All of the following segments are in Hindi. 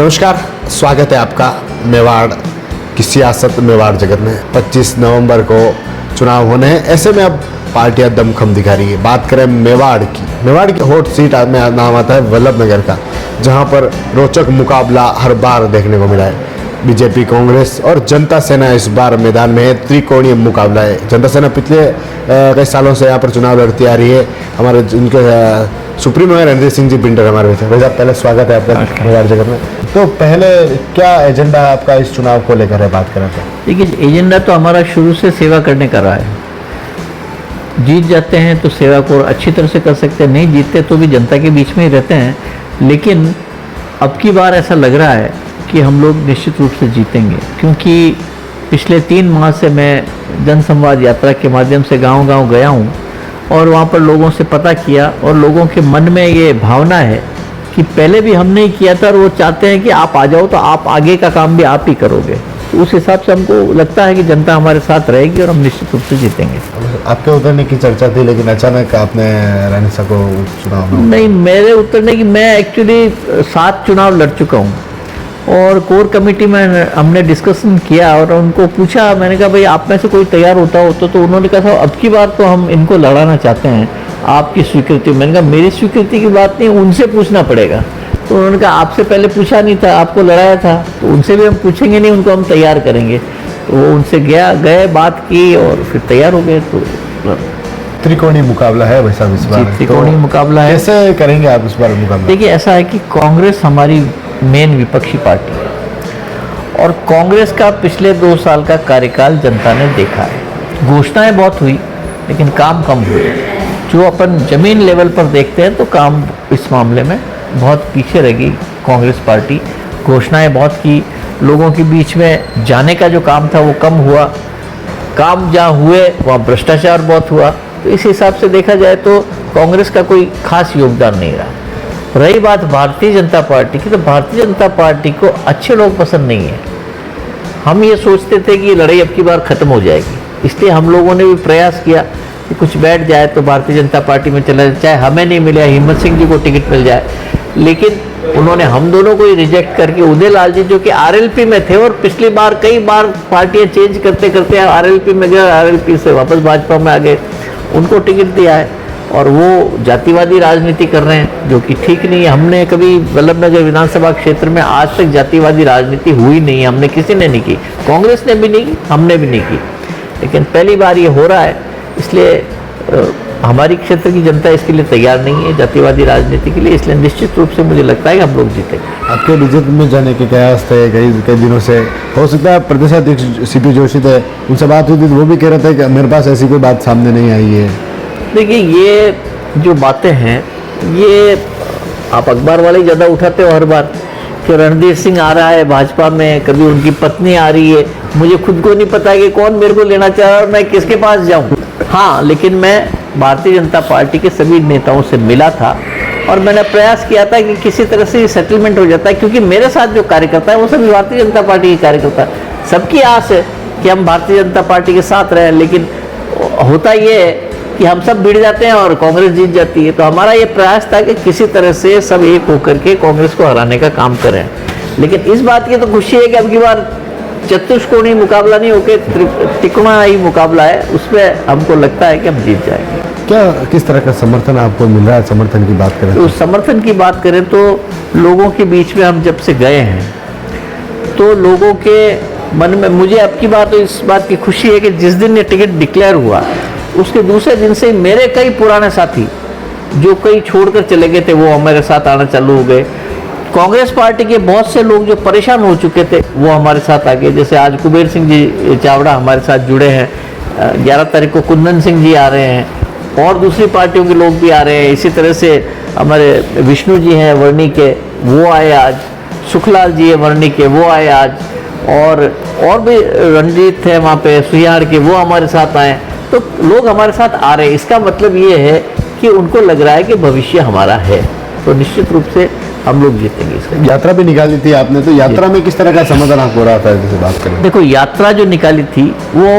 नमस्कार, स्वागत है आपका मेवाड़ की सियासत मेवाड़ जगत में। 25 नवंबर को चुनाव होने हैं, ऐसे में अब पार्टियां दमखम दिखा रही है। बात करें मेवाड़ की हॉट सीट में नाम आता है वल्लभनगर का, जहां पर रोचक मुकाबला हर बार देखने को मिला है। बीजेपी, कांग्रेस और जनता सेना इस बार मैदान में है। त्रिकोणीय मुकाबला है। जनता सेना पिछले कई सालों से यहाँ पर चुनाव लड़ती आ रही है। हमारे उनके सुप्रीमो है रणजीत सिंह जी पिंटर हमारे बीच। भाई साहब, पहले स्वागत है आपका मेवाड़ जगत में। तो पहले क्या एजेंडा आपका इस चुनाव को लेकर है, बात करें तो? देखिए, एजेंडा तो हमारा शुरू से सेवा करने का रहा है। जीत जाते हैं तो सेवा को अच्छी तरह से कर सकते हैं, नहीं जीतते तो भी जनता के बीच में ही रहते हैं। लेकिन अब की बार ऐसा लग रहा है कि हम लोग निश्चित रूप से जीतेंगे, क्योंकि पिछले 3 माह से मैं जनसंवाद यात्रा के माध्यम से गांव-गांव गया हूं और वहां पर लोगों से पता किया और लोगों के मन में ये भावना है कि पहले भी हमने ही किया था और वो चाहते हैं कि आप आ जाओ तो आप आगे का काम भी आप ही करोगे। तो उस हिसाब से हमको लगता है कि जनता हमारे साथ रहेगी और हम निश्चित रूप से जीतेंगे। आपके उतरने की चर्चा थी, लेकिन अचानक आपने रानीसा को चुनाव में? नहीं, मेरे उतरने की, मैं एक्चुअली 7 चुनाव लड़ चुका हूँ और कोर कमेटी में हमने डिस्कशन किया और उनको पूछा, मैंने कहा भाई आप में से कोई तैयार होता हो तो उन्होंने कहा था अब की बार तो हम इनको लड़ाना चाहते हैं, आपकी स्वीकृति। मैंने कहा मेरी स्वीकृति की बात नहीं, उनसे पूछना पड़ेगा। तो उन्होंने कहा आपसे पहले पूछा नहीं था, आपको लड़ाया था, तो उनसे भी हम पूछेंगे नहीं, उनको हम तैयार करेंगे। तो वो उनसे गए बात की और फिर तैयार हो गए। तो त्रिकोणीय मुकाबला है भाई साहब इस बार? त्रिकोणीय मुकाबला है। कैसे करेंगे आप इस बार मुकाबला? देखिए, ऐसा है कि कांग्रेस हमारी मेन विपक्षी पार्टी है और कांग्रेस का पिछले 2 साल का कार्यकाल जनता ने देखा है। घोषणाएं बहुत हुई लेकिन काम कम हुए। जो अपन जमीन लेवल पर देखते हैं तो काम इस मामले में बहुत पीछे रह गई कांग्रेस पार्टी। घोषणाएं बहुत की, लोगों के बीच में जाने का जो काम था वो कम हुआ, काम जहाँ हुए वहाँ भ्रष्टाचार बहुत हुआ। तो इस हिसाब से देखा जाए तो कांग्रेस का कोई खास योगदान नहीं रहा। रही बात भारतीय जनता पार्टी की, तो भारतीय जनता पार्टी को अच्छे लोग पसंद नहीं है। हम ये सोचते थे कि लड़ाई अब की बार खत्म हो जाएगी, इसलिए हम लोगों ने भी प्रयास किया कि कुछ बैठ जाए तो भारतीय जनता पार्टी में चला जाए, चाहे हमें नहीं मिले, हिम्मत सिंह जी को टिकट मिल जाए। लेकिन उन्होंने हम दोनों को ही रिजेक्ट करके उदय लाल जी, जो कि आरएलपी में थे और पिछली बार कई बार पार्टियां चेंज करते करते आरएलपी में गए, आरएलपी से वापस भाजपा में आ गए, उनको टिकट दिया है। और वो जातिवादी राजनीति कर रहे हैं, जो कि ठीक नहीं है। हमने कभी वल्लभनगर विधानसभा क्षेत्र में आज तक जातिवादी राजनीति हुई नहीं है, हमने किसी ने नहीं की, कांग्रेस ने भी नहीं की, हमने भी नहीं की। लेकिन पहली बार ये हो रहा है, इसलिए हमारी क्षेत्र की जनता इसके लिए तैयार नहीं है, जातिवादी राजनीति के लिए। इसलिए निश्चित रूप से मुझे लगता है कि हम लोग जीतेंगे। आपके बीजेपी में जाने के कयास थे कई दिनों से, हो सकता है प्रदेश अध्यक्ष सीपी जोशी थे, उनसे बात हुई थी तो वो भी कह रहे थे कि मेरे पास ऐसी कोई बात सामने नहीं आई है। देखिए, ये जो बातें हैं ये आप अखबार वाले ज़्यादा उठाते हो हर बार कि रणधीर सिंह आ रहा है भाजपा में, कभी उनकी पत्नी आ रही है। मुझे खुद को नहीं पता कि कौन मेरे को लेना चाह रहा है और मैं किसके पास जाऊं। हाँ, लेकिन मैं भारतीय जनता पार्टी के सभी नेताओं से मिला था और मैंने प्रयास किया था कि किसी तरह से सेटलमेंट हो जाता है, क्योंकि मेरे साथ जो कार्यकर्ता है वो सभी भारतीय जनता पार्टी के कार्यकर्ता है। सबकी आस है कि हम भारतीय जनता पार्टी के साथ रहें, लेकिन होता ये है कि हम सब भिड़ जाते हैं और कांग्रेस जीत जाती है। तो हमारा ये प्रयास था कि किसी तरह से सब एक होकर के कांग्रेस को हराने का काम करें। लेकिन इस बात की तो खुशी है कि अब की बार चतुष्कोणीय मुकाबला नहीं होकर त्रिकोणीय मुकाबला है, उसमें हमको लगता है कि हम जीत जाएंगे। क्या किस तरह का समर्थन आपको मिल रहा है? समर्थन की बात करें तो समर्थन की बात करें तो लोगों के बीच में हम जब से गए हैं तो लोगों के मन में, मुझे अब की बार तो इस बात की खुशी है कि जिस दिन ये टिकट डिक्लेयर हुआ उसके दूसरे दिन से मेरे कई पुराने साथी जो कई छोड़कर चले गए थे वो हमारे साथ आना चालू हो गए। कांग्रेस पार्टी के बहुत से लोग जो परेशान हो चुके थे वो हमारे साथ आ गए। जैसे आज कुबेर सिंह जी चावड़ा हमारे साथ जुड़े हैं, 11 तारीख को कुंदन सिंह जी आ रहे हैं और दूसरी पार्टियों के लोग भी आ रहे हैं। इसी तरह से हमारे विष्णु जी हैं वर्णी के, वो आए आज, सुखलाल जी है वर्णी के, वो आए आज, और भी रणजीत थे वहाँ पे सुहियाड़ के, वो हमारे साथ आए। तो लोग हमारे साथ आ रहे हैं, इसका मतलब ये है कि उनको लग रहा है कि भविष्य हमारा है। तो निश्चित रूप से हम लोग जीतेंगे। इसका यात्रा भी निकाली थी आपने, तो यात्रा में किस तरह का समाधान आपको हो रहा था? जैसे बात करें, देखो, यात्रा जो निकाली थी वो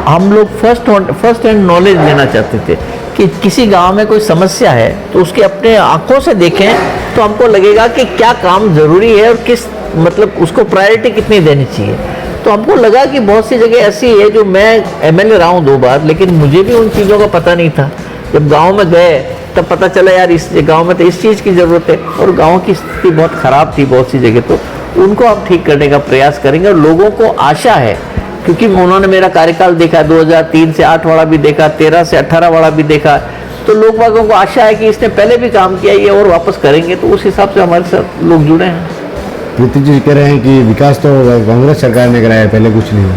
हम लोग फर्स्ट हैंड नॉलेज लेना चाहते थे कि किसी गांव में कोई समस्या है तो उसके अपने आंखों से देखें तो हमको लगेगा कि क्या काम ज़रूरी है और किस मतलब उसको प्रायोरिटी कितनी देनी चाहिए। तो हमको लगा कि बहुत सी जगह ऐसी है जो मैं एमएलए रहा हूँ 2 बार, लेकिन मुझे भी उन चीज़ों का पता नहीं था। जब गांव में गए तब पता चला यार इस गांव में तो इस चीज़ की ज़रूरत है, और गांव की स्थिति बहुत ख़राब थी बहुत सी जगह। तो उनको हम ठीक करने का प्रयास करेंगे, और लोगों को आशा है क्योंकि उन्होंने मेरा कार्यकाल देखा, 2003 से 8 वाला भी देखा, 13 से 18 वाला भी देखा, तो लोग बागों को आशा है कि इसने पहले भी काम किया, ये और वापस करेंगे। तो उस हिसाब से हमारे साथ लोग जुड़े हैं। प्रीति जी कह रहे हैं कि विकास तो कांग्रेस सरकार ने कराया, पहले कुछ नहीं हुआ।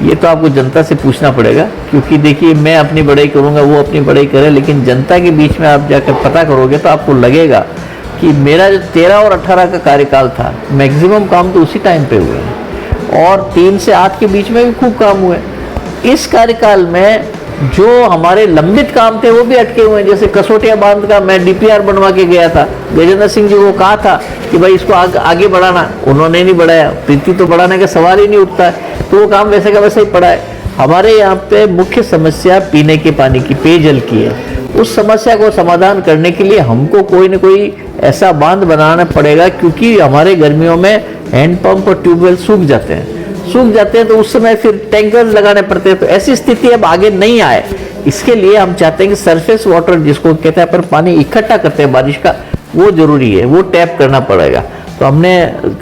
ये तो आपको जनता से पूछना पड़ेगा, क्योंकि देखिए मैं अपनी बड़ाई करूंगा, वो अपनी बड़ाई करे, लेकिन जनता के बीच में आप जाकर पता करोगे तो आपको लगेगा कि मेरा जो 13 और 18 का कार्यकाल था, मैक्सिमम काम तो उसी टाइम पे हुए हैं, और 3 से 8 के बीच में भी खूब काम हुए। इस कार्यकाल में जो हमारे लंबित काम थे वो भी अटके हुए हैं। जैसे कसोटिया बांध का मैं डीपीआर बनवा के गया था, गजेंद्र सिंह जी को कहा था कि भाई इसको आगे बढ़ाना, उन्होंने नहीं बढ़ाया। प्रीति तो बढ़ाने का सवाल ही नहीं उठता है, तो वो काम वैसे का वैसे ही पड़ा है। हमारे यहाँ पे मुख्य समस्या पीने के पानी की, पेयजल की है। उस समस्या को समाधान करने के लिए हमको कोई न कोई ऐसा बांध बनाना पड़ेगा, क्योंकि हमारे गर्मियों में हैंडपंप और ट्यूबवेल सूख जाते हैं, तो उस समय फिर टैंकर लगाने पड़ते हैं। तो ऐसी स्थिति अब आगे नहीं आए, इसके लिए हम चाहते हैं कि सरफेस वाटर जिसको कहते हैं, पर पानी इकट्ठा करते हैं बारिश का, वो जरूरी है, वो टैप करना पड़ेगा। तो हमने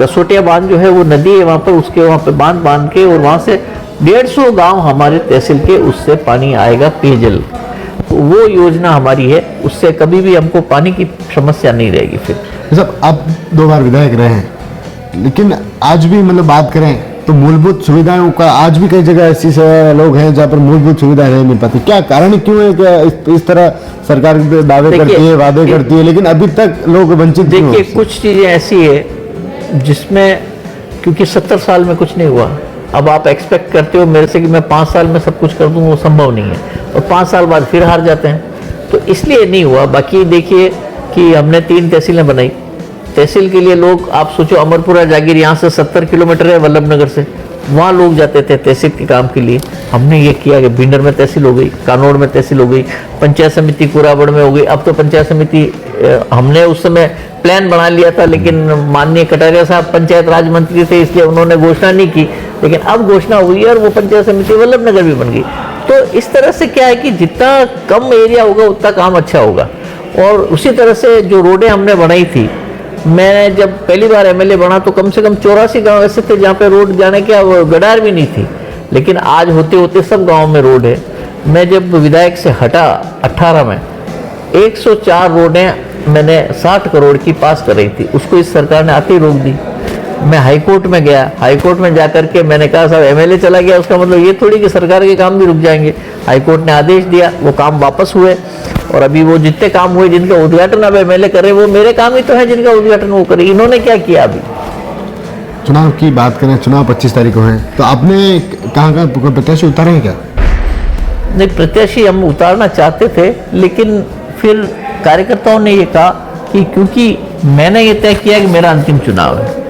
कसोटिया बांध जो है वो नदी है वहाँ पर, उसके वहाँ पे बांध के, और वहाँ से 150 गांव हमारे तहसील के उससे पानी आएगा पेयजल। तो वो योजना हमारी है, उससे कभी भी हमको पानी की समस्या नहीं रहेगी। फिर सब आप 2 बार विधायक रहे हैं, लेकिन आज भी मतलब बात करें तो मूलभूत सुविधाओं का आज भी कई जगह ऐसी लोग हैं जहाँ पर मूलभूत सुविधाएं नहीं मिल पाती। क्या कारण क्यों है कि इस तरह सरकार दावे करती है, वादे करती है, लेकिन अभी तक लोग वंचित क्यों हैं? देखिए कुछ चीज़ें ऐसी है जिसमें क्योंकि 70 साल में कुछ नहीं हुआ, अब आप एक्सपेक्ट करते हो मेरे से कि मैं 5 साल में सब कुछ कर दूँ, वो संभव नहीं है, और 5 साल बाद फिर हार जाते हैं, तो इसलिए नहीं हुआ। बाकी देखिए कि हमने 3 तहसीलें बनाई। तहसील के लिए लोग, आप सोचो अमरपुरा जागीर यहाँ से 70 किलोमीटर है वल्लभनगर से, वहाँ लोग जाते थे तहसील के काम के लिए। हमने ये किया कि भिंडर में तहसील हो गई, कानौड़ में तहसील हो गई, पंचायत समिति कुराबड़ में हो गई। अब तो पंचायत समिति हमने उस समय प्लान बना लिया था, लेकिन माननीय कटारिया साहब पंचायत राज मंत्री थे, इसलिए उन्होंने घोषणा नहीं की, लेकिन अब घोषणा हुई है और वो पंचायत समिति वल्लभनगर भी बन गई। तो इस तरह से क्या है कि जितना कम एरिया होगा उतना काम अच्छा होगा। और उसी तरह से जो रोडें हमने बनाई थी, मैं जब पहली बार एमएलए बना तो कम से कम 84 गांव ऐसे थे जहाँ पे रोड जाने की गडार भी नहीं थी, लेकिन आज होते होते सब गांव में रोड है। मैं जब विधायक से हटा 18 में 104 रोडें मैंने 60 करोड़ की पास कर रही थी, उसको इस सरकार ने आते ही रोक दी। मैं हाईकोर्ट में गया, हाईकोर्ट में जाकर के मैंने कहा साहब एमएलए चला गया उसका मतलब ये थोड़ी कि सरकार के काम भी रुक जाएंगे। हाईकोर्ट ने आदेश दिया, वो काम वापस हुए, और अभी वो जितने काम हुए जिनका उद्घाटन अब एमएलए करे, वो मेरे काम ही तो है जिनका उद्घाटन वो करे। इन्होंने क्या किया? अभी चुनाव की बात करें, चुनाव 25 तारीख को है, तो आपने कहाँ प्रत्याशी उतारे हैं क्या? नहीं, प्रत्याशी हम उतारना चाहते थे, लेकिन फिर कार्यकर्ताओं ने ये कहा कि क्योंकि मैंने ये तय किया कि मेरा अंतिम चुनाव है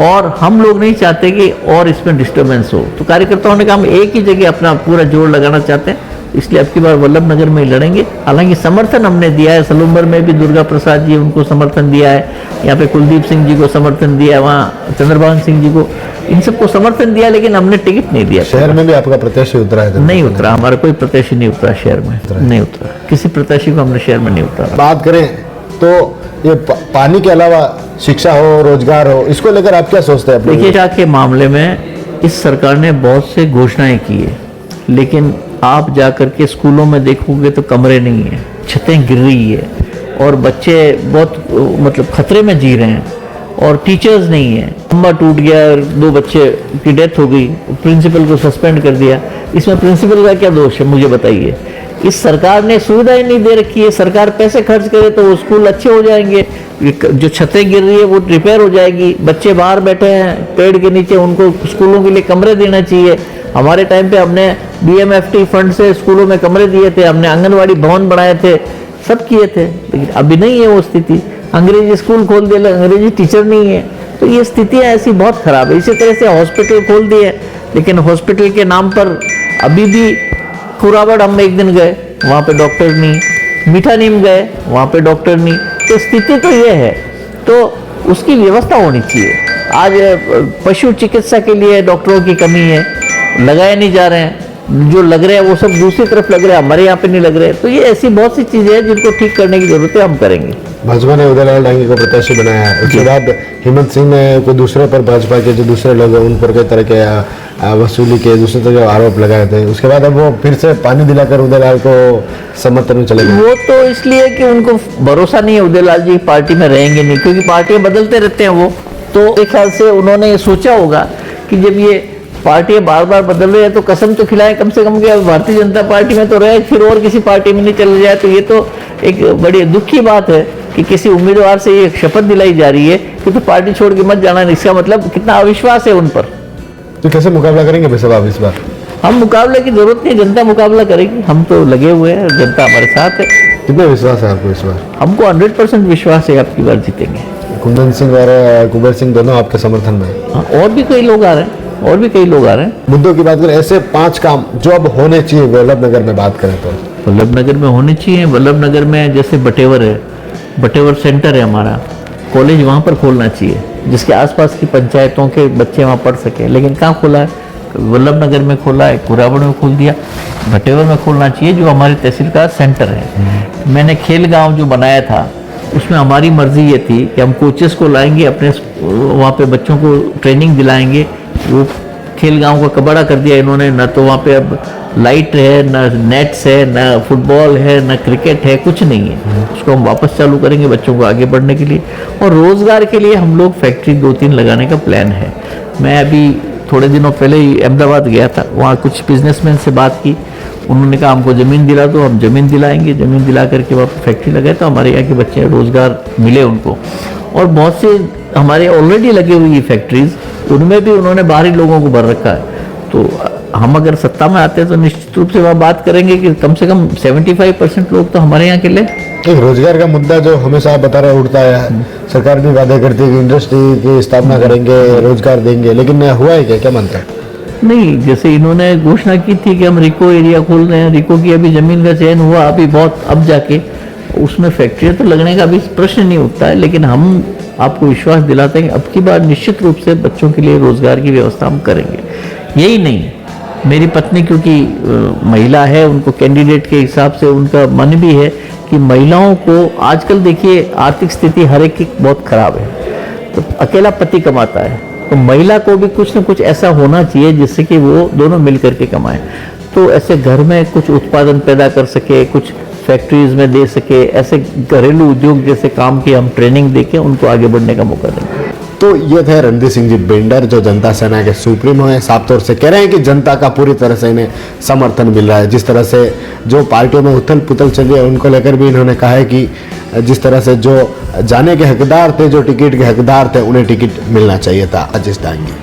और हम लोग नहीं चाहते कि और इसमें डिस्टर्बेंस हो, तो कार्यकर्ताओं ने कहा हम एक ही जगह अपना पूरा जोर लगाना चाहते हैं, इसलिए अब की बार वल्लभनगर में ही लड़ेंगे। हालांकि समर्थन हमने दिया है, सलूम्बर में भी दुर्गा प्रसाद जी उनको समर्थन दिया है, यहाँ पे कुलदीप सिंह जी को समर्थन दिया है, वहाँ चंद्रभान सिंह जी को, इन सबको समर्थन दिया, लेकिन हमने टिकट नहीं दिया। शहर में भी आपका प्रत्याशी उतरा है? नहीं उतरा, हमारा कोई प्रत्याशी नहीं उतरा शहर में, नहीं उतरा, किसी प्रत्याशी को हमने शहर में नहीं उतारा। बात करें तो ये पानी के अलावा शिक्षा हो, रोजगार हो, इसको लेकर आप क्या सोचते हैं? देखिए के मामले में इस सरकार ने बहुत से घोषणाएं की है, लेकिन आप जाकर के स्कूलों में देखोगे तो कमरे नहीं है, छतें गिर रही है, और बच्चे बहुत मतलब खतरे में जी रहे हैं, और टीचर्स नहीं है। खंबा टूट गया, 2 बच्चे की डेथ हो गई, प्रिंसिपल को सस्पेंड कर दिया। इसमें प्रिंसिपल का क्या दोष है, मुझे बताइए? इस सरकार ने सुविधाएं नहीं दे रखी है। सरकार पैसे खर्च करे तो वो स्कूल अच्छे हो जाएंगे, जो छतें गिर रही है वो रिपेयर हो जाएगी, बच्चे बाहर बैठे हैं पेड़ के नीचे, उनको स्कूलों के लिए कमरे देना चाहिए। हमारे टाइम पे हमने बीएमएफटी फंड से स्कूलों में कमरे दिए थे, हमने आंगनवाड़ी भवन बनाए थे, सब किए थे, लेकिन अभी नहीं है वो स्थिति। अंग्रेजी स्कूल खोल दिए, अंग्रेजी टीचर नहीं है, तो ये स्थितियाँ ऐसी बहुत खराब है। इसी तरह से हॉस्पिटल खोल दिए, लेकिन हॉस्पिटल के नाम पर अभी भी कुराबड़ हम एक दिन गए, वहाँ पे डॉक्टर नहीं, मीठा नीम गए, वहाँ पे डॉक्टर नहीं। तो स्थिति तो ये है, तो उसकी व्यवस्था होनी चाहिए। आज पशु चिकित्सा के लिए डॉक्टरों की कमी है, लगाए नहीं जा रहे हैं, जो लग रहे हैं वो सब दूसरी तरफ लग रहे हैं, हमारे यहाँ पे नहीं लग रहे। तो ये ऐसी बहुत सी चीजें हैं जिनको ठीक करने की जरूरत है, हम करेंगे। भाजपा ने उदयलाल डांगी को प्रत्याशी बनाया है, उसके बाद हेमंत सिंह ने कोई दूसरे पर, भाजपा के जो दूसरे लोग हैं उन पर कई तरह के वसूली के दूसरे तरह के आरोप लगाए थे। उसके बाद अब वो फिर से पानी दिलाकर उदयलाल को समर्थन में चले गए। वो तो इसलिए कि उनको भरोसा नहीं है उदयलाल जी पार्टी में रहेंगे नहीं, क्योंकि पार्टियां बदलते रहते हैं वो। तो एक ख्याल से उन्होंने ये सोचा होगा कि जब ये पार्टियां बार बार बदल रही है तो कसम तो खिलाएं कम से कम कि भारतीय जनता पार्टी में तो रहे, फिर और किसी पार्टी में नहीं चले जाए। तो ये तो एक बड़ी दुख की बात है कि किसी उम्मीदवार से ये शपथ दिलाई जा रही है कि तो पार्टी छोड़ के मत जाना। इसका मतलब कितना अविश्वास है उन पर। तो कैसे मुकाबला करेंगे भाई साहब आप इस बार? हम मुकाबले की जरूरत नहीं, जनता मुकाबला करेगी। हम तो लगे हुए हैं, जनता हमारे साथ है। कितना विश्वास है आपको इस बार? हमको 100% विश्वास है आपकी बार जीतेंगे। कुंदन सिंह और कुबेर सिंह दोनों आपके समर्थन में हैं। हाँ, और भी कई लोग आ रहे हैं, और भी कई लोग आ रहे हैं। मुद्दों की बात करें, ऐसे 5 काम जो अब होने चाहिए वल्लभ नगर में बात करें तो? वल्लभ नगर में होने चाहिए। वल्लभ नगर में जैसे बटेवर है, बटेवर सेंटर है हमारा, कॉलेज वहाँ पर खोलना चाहिए जिसके आसपास की पंचायतों के बच्चे वहाँ पढ़ सकें। लेकिन कहाँ खोला है? वल्लभ नगर में खोला है, कुराबड़ में खोल दिया। बटेवर में खोलना चाहिए जो हमारी तहसील का सेंटर है। मैंने खेल गांव जो बनाया था उसमें हमारी मर्जी ये थी कि हम कोचेस को लाएंगे, अपने वहाँ पे बच्चों को ट्रेनिंग दिलाएंगे। वो खेल गांव का कबाड़ा कर दिया इन्होंने, ना तो वहाँ पे अब लाइट है, ना नेट्स है, ना फुटबॉल है, ना क्रिकेट है, कुछ नहीं है। उसको हम वापस चालू करेंगे बच्चों को आगे बढ़ने के लिए। और रोज़गार के लिए हम लोग फैक्ट्री 2-3 लगाने का प्लान है। मैं अभी थोड़े दिनों पहले ही अहमदाबाद गया था, वहाँ कुछ बिजनेसमैन से बात की। उन्होंने कहा हमको ज़मीन दिला दो, हम ज़मीन दिलाएंगे। ज़मीन दिला करके वहाँ फैक्ट्री लगाए तो हमारे यहाँ के बच्चे रोज़गार मिले उनको। और बहुत से हमारे ऑलरेडी लगे हुई फैक्ट्रीज, उनमें भी उन्होंने बाहरी लोगों को भर रखा है। तो हम अगर सत्ता में आते हैं तो निश्चित रूप से वहाँ बात करेंगे कि कम से कम 75% लोग तो हमारे यहाँ के लिए। एक रोजगार का मुद्दा जो हमेशा आप बता रहे उठता है, सरकार भी वादे करती है कि इंडस्ट्री की स्थापना करेंगे, रोजगार देंगे, लेकिन हुआ है क्या? क्या मानता है? नहीं, जैसे इन्होंने घोषणा की थी कि हम रिको एरिया खोल रहे हैं, रिको की अभी जमीन का चयन हुआ, अभी बहुत अब जाके उसमें फैक्ट्री तो लगने का अभी प्रश्न नहीं उठता है। लेकिन हम आपको विश्वास दिलाते हैं कि अब की बार निश्चित रूप से बच्चों के लिए रोजगार की व्यवस्था हम करेंगे। यही नहीं, मेरी पत्नी क्योंकि महिला है, उनको कैंडिडेट के हिसाब से उनका मन भी है कि महिलाओं को आजकल देखिए आर्थिक स्थिति हर एक की बहुत खराब है, तो अकेला पति कमाता है, तो महिला को भी कुछ न कुछ ऐसा होना चाहिए जिससे कि वो दोनों मिल करके कमाएं। तो ऐसे घर में कुछ उत्पादन पैदा कर सके, कुछ फैक्ट्रीज में दे सके, ऐसे घरेलू उद्योग जैसे काम की हम ट्रेनिंग देके उनको आगे बढ़ने का मौका देंगे। तो ये थे रणधीर सिंह जी बिंडर, जो जनता सेना के सुप्रीमो हैं। साफ तौर से कह रहे हैं कि जनता का पूरी तरह से इन्हें समर्थन मिल रहा है। जिस तरह से जो पार्टियों में उथल पुथल चली है उनको लेकर भी इन्होंने कहा है कि जिस तरह से जो जाने के हकदार थे, जो टिकट के हकदार थे, उन्हें टिकट मिलना चाहिए था। अजीज डांगी।